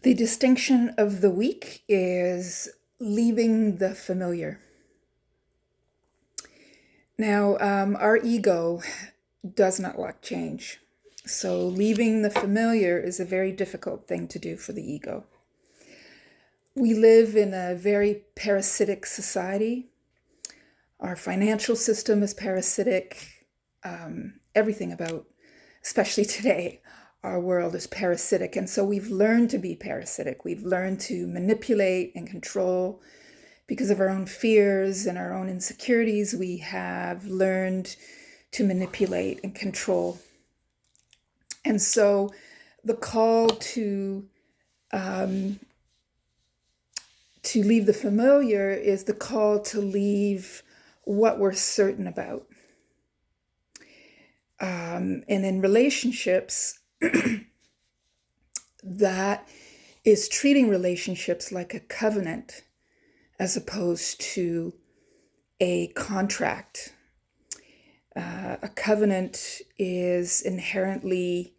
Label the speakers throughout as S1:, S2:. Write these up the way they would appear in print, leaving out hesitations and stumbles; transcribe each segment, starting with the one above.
S1: The distinction of the week is leaving the familiar. Now, our ego does not like change. So, leaving the familiar is a very difficult thing to do for the ego. We live in a very parasitic society. Our financial system is parasitic. Everything about, especially today, our world is parasitic. And so we've learned to be parasitic. We've learned to manipulate and control because of our own fears and our own insecurities. We have learned to manipulate and control. And so the call to leave the familiar is the call to leave what we're certain about. And in relationships, that is treating relationships like a covenant as opposed to a contract. A covenant is inherently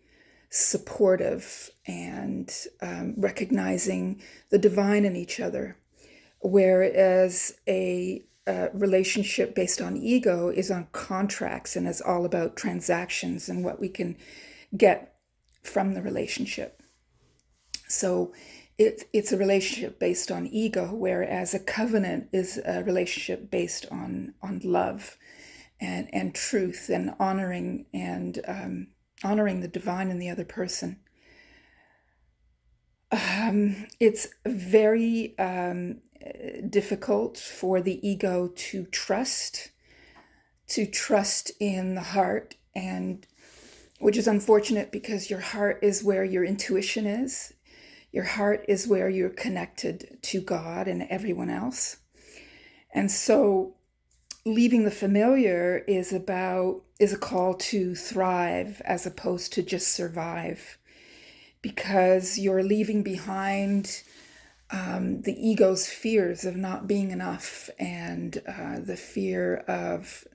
S1: supportive and recognizing the divine in each other, whereas a relationship based on ego is on contracts and is all about transactions and what we can get from the relationship. So it's a relationship based on ego, whereas a covenant is a relationship based on love and truth and honoring the divine in the other person. It's very difficult for the ego to trust in the heart, and which is unfortunate because your heart is where your intuition is. Your heart is where you're connected to God and everyone else. And so leaving the familiar is a call to thrive as opposed to just survive, because you're leaving behind the ego's fears of not being enough and the fear of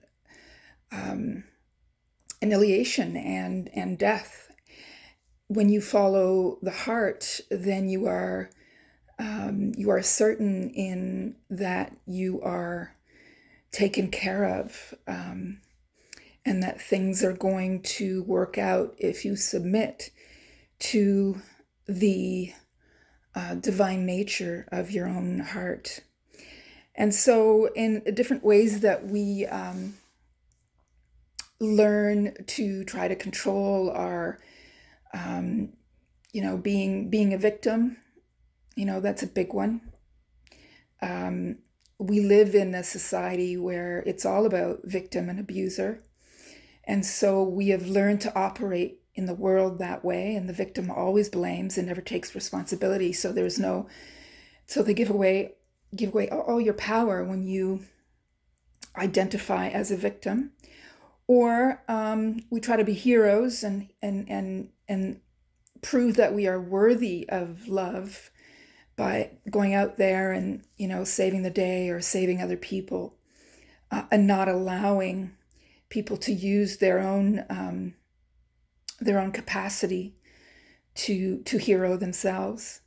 S1: annihilation and death. When you follow the heart, then you are certain in that you are taken care of, and that things are going to work out if you submit to the divine nature of your own heart. And so in different ways that we learn to try to control our being a victim, that's a big one. We live in a society where it's all about victim and abuser. And so we have learned to operate in the world that way, and the victim always blames and never takes responsibility. So they give away all your power when you identify as a victim. Or we try to be heroes and prove that we are worthy of love by going out there and saving the day or saving other people, and not allowing people to use their own capacity to hero themselves.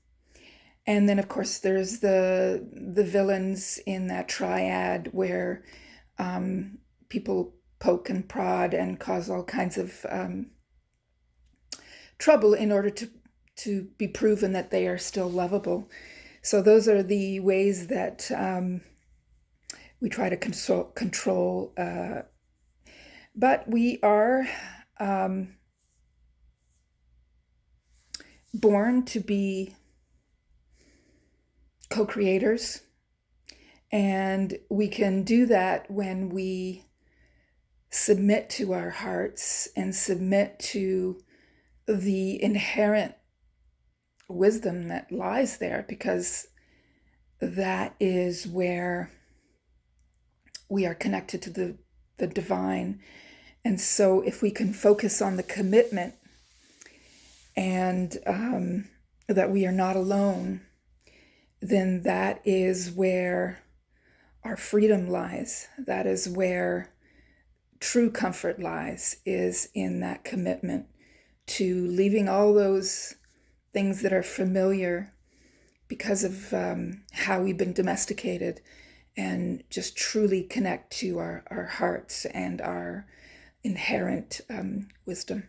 S1: And then of course there's the villains in that triad where people poke and prod and cause all kinds of trouble in order to be proven that they are still lovable. So those are the ways that we try to control. But we are born to be co-creators, and we can do that when we submit to our hearts and submit to the inherent wisdom that lies there, because that is where we are connected to the divine. And so if we can focus on the commitment and that we are not alone, then that is where our freedom lies. That is where true comfort lies, is in that commitment to leaving all those things that are familiar because of how we've been domesticated, and just truly connect to our hearts and our inherent wisdom.